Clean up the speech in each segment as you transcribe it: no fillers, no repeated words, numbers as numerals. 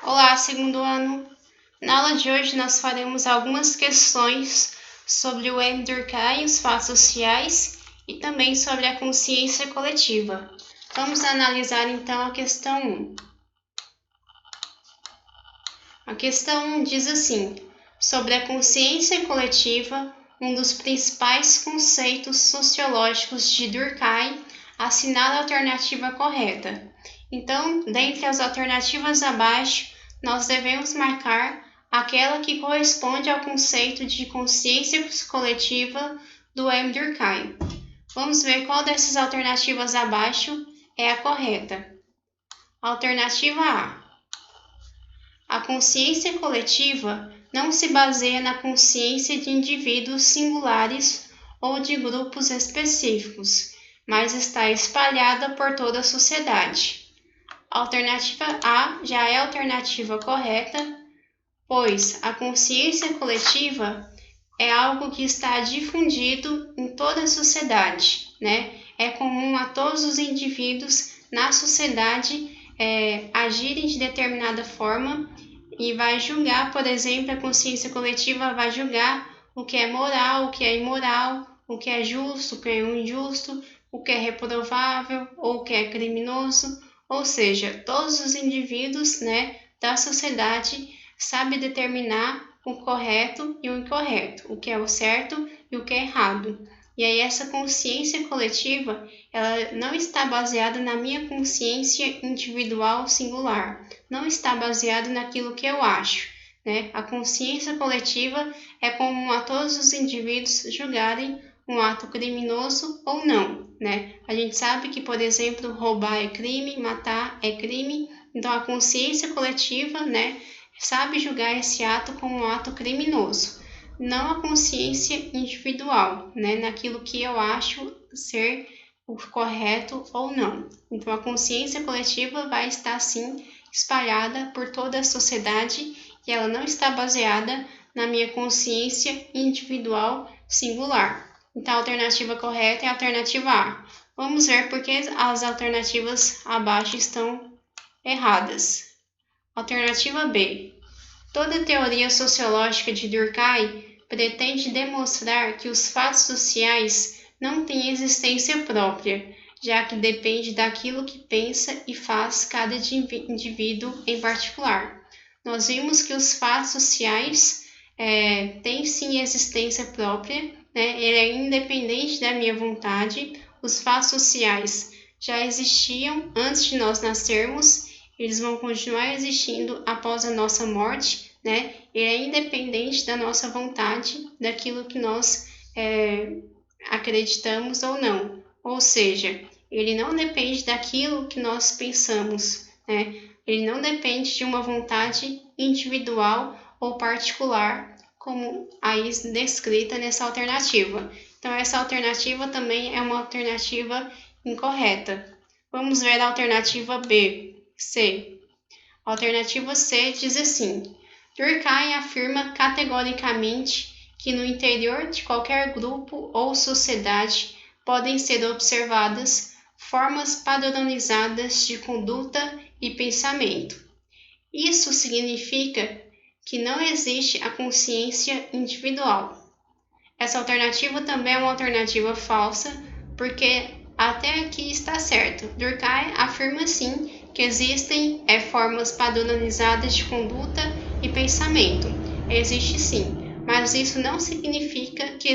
Olá, segundo ano! Na aula de hoje nós faremos algumas questões sobre o Emile Durkheim e os fatos sociais e também sobre a consciência coletiva. Vamos analisar então a questão 1. A questão 1 diz assim: sobre a consciência coletiva, um dos principais conceitos sociológicos de Durkheim, assinala a alternativa correta. Então, dentre as alternativas abaixo, nós devemos marcar aquela que corresponde ao conceito de consciência coletiva do Emile Durkheim. Vamos ver qual dessas alternativas abaixo é a correta. Alternativa A. A consciência coletiva não se baseia na consciência de indivíduos singulares ou de grupos específicos, mas está espalhada por toda a sociedade. A alternativa A já é a alternativa correta, pois a consciência coletiva é algo que está difundido em toda a sociedade, né? É comum a todos os indivíduos na sociedade agirem de determinada forma e vai julgar, por exemplo, a consciência coletiva vai julgar o que é moral, o que é imoral, o que é justo, o que é injusto, o que é reprovável ou o que é criminoso. Ou seja, todos os indivíduos, né, da sociedade sabem determinar o correto e o incorreto, o que é o certo e o que é errado. E aí essa consciência coletiva, ela não está baseada na minha consciência individual singular, não está baseada naquilo que eu acho, né? A consciência coletiva é comum a todos os indivíduos julgarem um ato criminoso ou não, né? A gente sabe que, por exemplo, roubar é crime, matar é crime, então a consciência coletiva, né, sabe julgar esse ato como um ato criminoso, não a consciência individual, né, naquilo que eu acho ser o correto ou não. Então a consciência coletiva vai estar sim espalhada por toda a sociedade e ela não está baseada na minha consciência individual singular. Então a alternativa correta é a alternativa A. Vamos ver por que as alternativas abaixo estão erradas. Alternativa B. Toda teoria sociológica de Durkheim pretende demonstrar que os fatos sociais não têm existência própria, já que depende daquilo que pensa e faz cada indivíduo em particular. Nós vimos que os fatos sociais têm sim existência própria, né? Ele é independente da minha vontade. Os fatos sociais já existiam antes de nós nascermos, eles vão continuar existindo após a nossa morte, né? Ele é independente da nossa vontade, daquilo que nós acreditamos ou não. Ou seja, ele não depende daquilo que nós pensamos, né? Ele não depende de uma vontade individual ou particular, como aí descrita nessa alternativa. Então, essa alternativa também é uma alternativa incorreta. Vamos ver a alternativa B, C. A alternativa C diz assim: Durkheim afirma categoricamente que no interior de qualquer grupo ou sociedade podem ser observadas formas padronizadas de conduta e pensamento. Isso significa que não existe a consciência individual. Essa alternativa também é uma alternativa falsa, porque até aqui está certo. Durkheim afirma sim que existem formas padronizadas de conduta e pensamento. Existe sim, mas isso não significa que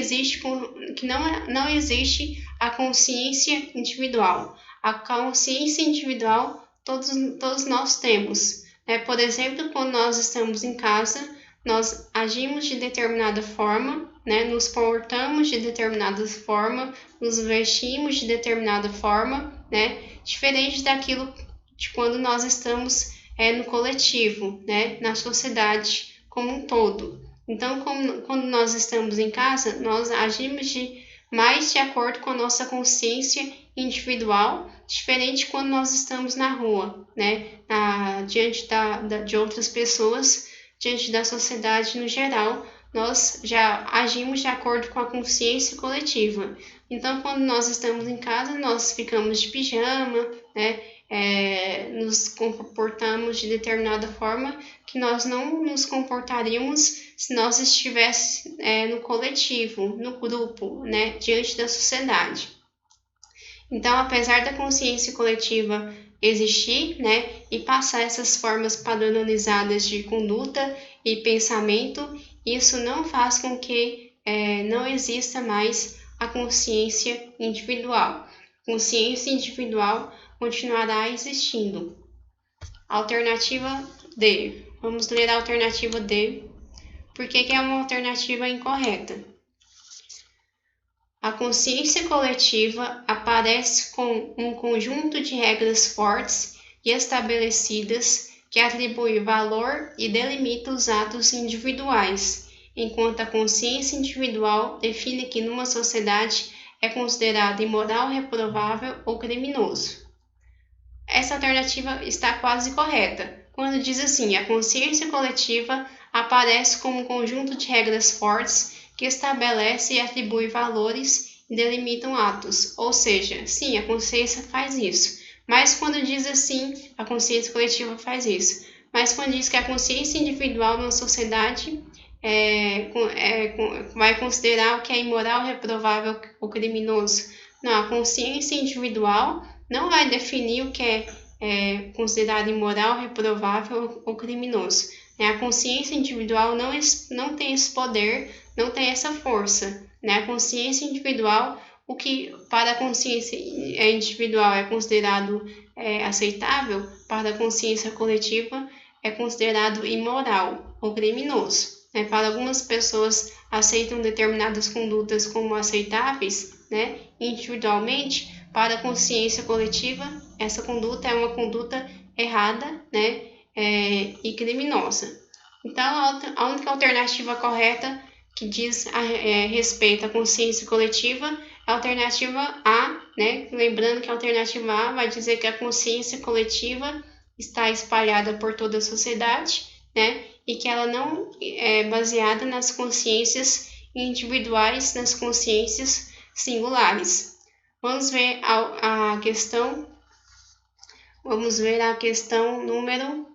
não existe a consciência individual. A consciência individual todos nós temos. Por exemplo, quando nós estamos em casa, nós agimos de determinada forma, né? Nos portamos de determinada forma, nos vestimos de determinada forma, né? Diferente daquilo de quando nós estamos no coletivo, né? Na sociedade como um todo. Então, quando nós estamos em casa, nós agimos mais de acordo com a nossa consciência individual, diferente quando nós estamos na rua, né? Diante de outras pessoas, diante da sociedade no geral, nós já agimos de acordo com a consciência coletiva. Então, quando nós estamos em casa, nós ficamos de pijama, né? nos comportamos de determinada forma que nós não nos comportaríamos se nós estivéssemos no coletivo, no grupo, né, diante da sociedade. Então, apesar da consciência coletiva existir, né, e passar essas formas padronizadas de conduta e pensamento, isso não faz com que não exista mais a consciência individual. A consciência individual continuará existindo. Alternativa D. Vamos ler a alternativa D. Por que é uma alternativa incorreta? A consciência coletiva aparece com um conjunto de regras fortes e estabelecidas que atribui valor e delimita os atos individuais, enquanto a consciência individual define que numa sociedade é considerado imoral, reprovável ou criminoso. Essa alternativa está quase correta, quando diz assim: a consciência coletiva aparece como um conjunto de regras fortes que estabelece e atribui valores e delimitam atos. Ou seja, sim, a consciência faz isso. Mas quando diz assim, a consciência coletiva faz isso. Mas quando diz que a consciência individual numa sociedade vai considerar o que é imoral, reprovável ou criminoso. Não, a consciência individual não vai definir o que é considerado imoral, reprovável ou criminoso. A consciência individual não tem esse poder, não tem essa força. A consciência individual, o que para a consciência individual é considerado aceitável, para a consciência coletiva é considerado imoral ou criminoso. Para algumas pessoas aceitam determinadas condutas como aceitáveis, individualmente. Para a consciência coletiva, essa conduta é uma conduta errada, e criminosa. Então, a única alternativa correta que diz respeito à consciência coletiva é a alternativa A, Lembrando que a alternativa A vai dizer que a consciência coletiva está espalhada por toda a sociedade, e que ela não é baseada nas consciências individuais, nas consciências singulares. Vamos ver a questão número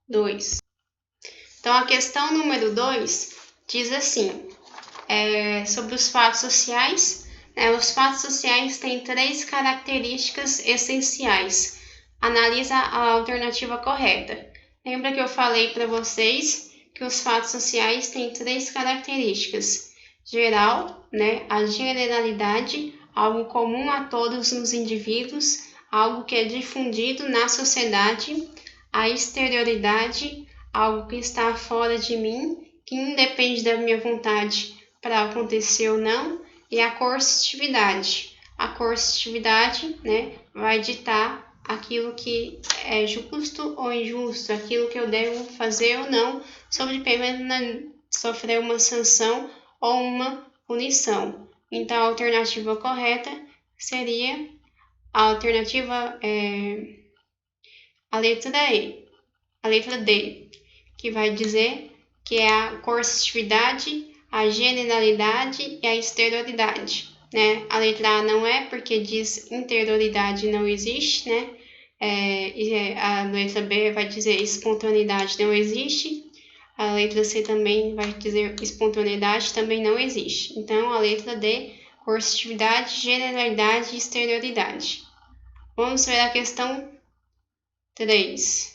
2. Então, a questão número 2 diz assim, sobre os fatos sociais. Os fatos sociais têm 3 características essenciais. Analisa a alternativa correta. Lembra que eu falei para vocês que os fatos sociais têm 3 características. Geral, a generalidade, algo comum a todos os indivíduos, algo que é difundido na sociedade, a exterioridade, algo que está fora de mim, que independe da minha vontade para acontecer ou não, e a coercitividade. A coercitividade, vai ditar aquilo que é justo ou injusto, aquilo que eu devo fazer ou não, sob pena de sofrer uma sanção ou uma punição. Então, a alternativa correta seria a alternativa a letra D, que vai dizer que é a coercitividade, a generalidade e a exterioridade. A letra A não é, porque diz interioridade não existe, e a letra B vai dizer espontaneidade não existe. A letra C também vai dizer espontaneidade também não existe. Então, a letra D, coercitividade, generalidade e exterioridade. Vamos ver a questão 3.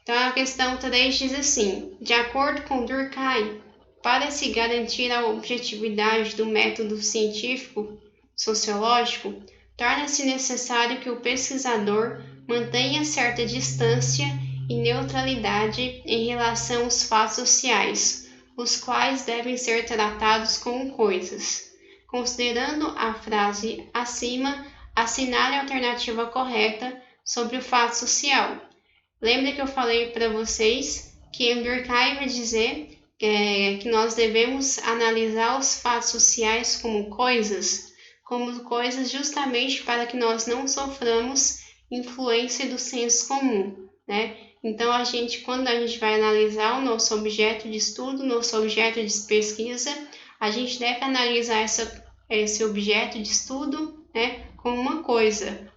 Então, a questão 3 diz assim: de acordo com Durkheim, para se garantir a objetividade do método científico sociológico, torna-se necessário que o pesquisador mantenha certa distância e neutralidade em relação aos fatos sociais, os quais devem ser tratados como coisas. Considerando a frase acima, assinale a alternativa correta sobre o fato social. Lembra que eu falei para vocês que Durkheim vai dizer que nós devemos analisar os fatos sociais como coisas justamente para que nós não soframos influência do senso comum, Então, quando a gente vai analisar o nosso objeto de estudo, nosso objeto de pesquisa, a gente deve analisar esse objeto de estudo, com uma coisa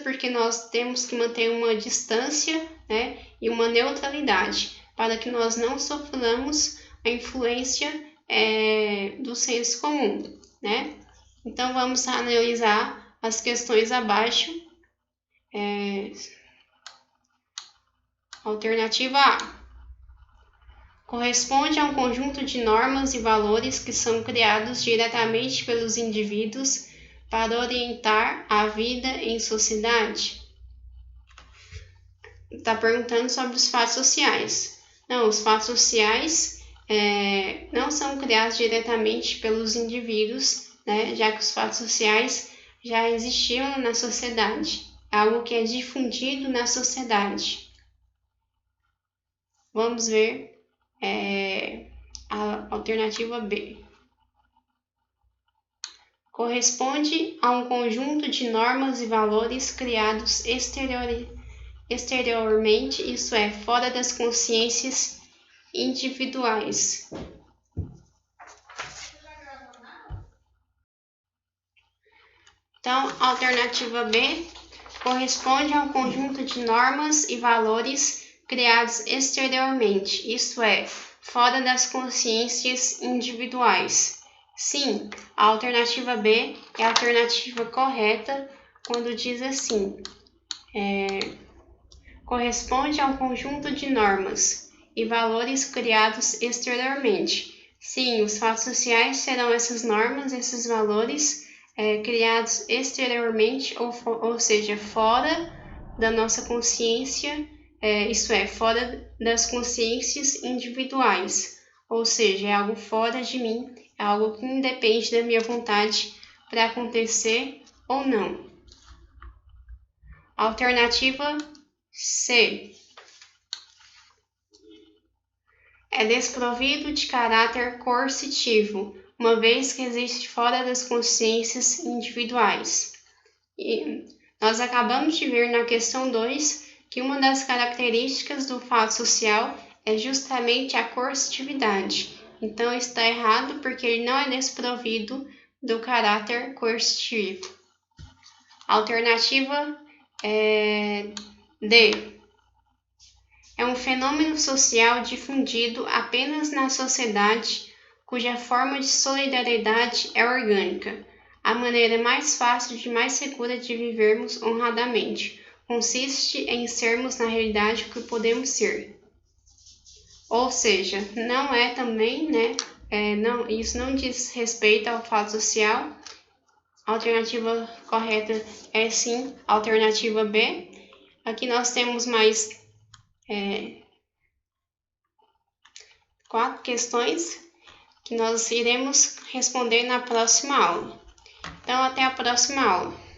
porque nós temos que manter uma distância, né, e uma neutralidade, para que nós não soframos a influência do senso comum, né? Então, vamos analisar as questões abaixo. Alternativa A. Corresponde a um conjunto de normas e valores que são criados diretamente pelos indivíduos para orientar a vida em sociedade. Está perguntando sobre os fatos sociais. Não, os fatos sociais não são criados diretamente pelos indivíduos, né, já que os fatos sociais já existiam na sociedade, algo que é difundido na sociedade. Vamos ver a alternativa B. Corresponde a um conjunto de normas e valores criados exteriormente, isso é, fora das consciências individuais. Então, alternativa B corresponde a um conjunto de normas e valores criados exteriormente, isto é, fora das consciências individuais. Sim, a alternativa B é a alternativa correta quando diz assim: corresponde a um conjunto de normas e valores criados exteriormente. Sim, os fatos sociais serão essas normas, esses valores criados exteriormente, ou seja, fora da nossa consciência, isso é, fora das consciências individuais, ou seja, é algo fora de mim, é algo que independe da minha vontade para acontecer ou não. Alternativa C. É desprovido de caráter coercitivo, uma vez que existe fora das consciências individuais. E nós acabamos de ver na questão 2 que uma das características do fato social é justamente a coercitividade. Então está errado porque ele não é desprovido do caráter coercitivo. Alternativa D. É um fenômeno social difundido apenas na sociedade cuja forma de solidariedade é orgânica. A maneira mais fácil e mais segura de vivermos honradamente consiste em sermos na realidade o que podemos ser. Ou seja, não é também, né? Isso não diz respeito ao fato social. A alternativa correta é sim a alternativa B. Aqui nós temos mais 4 questões que nós iremos responder na próxima aula. Então, até a próxima aula.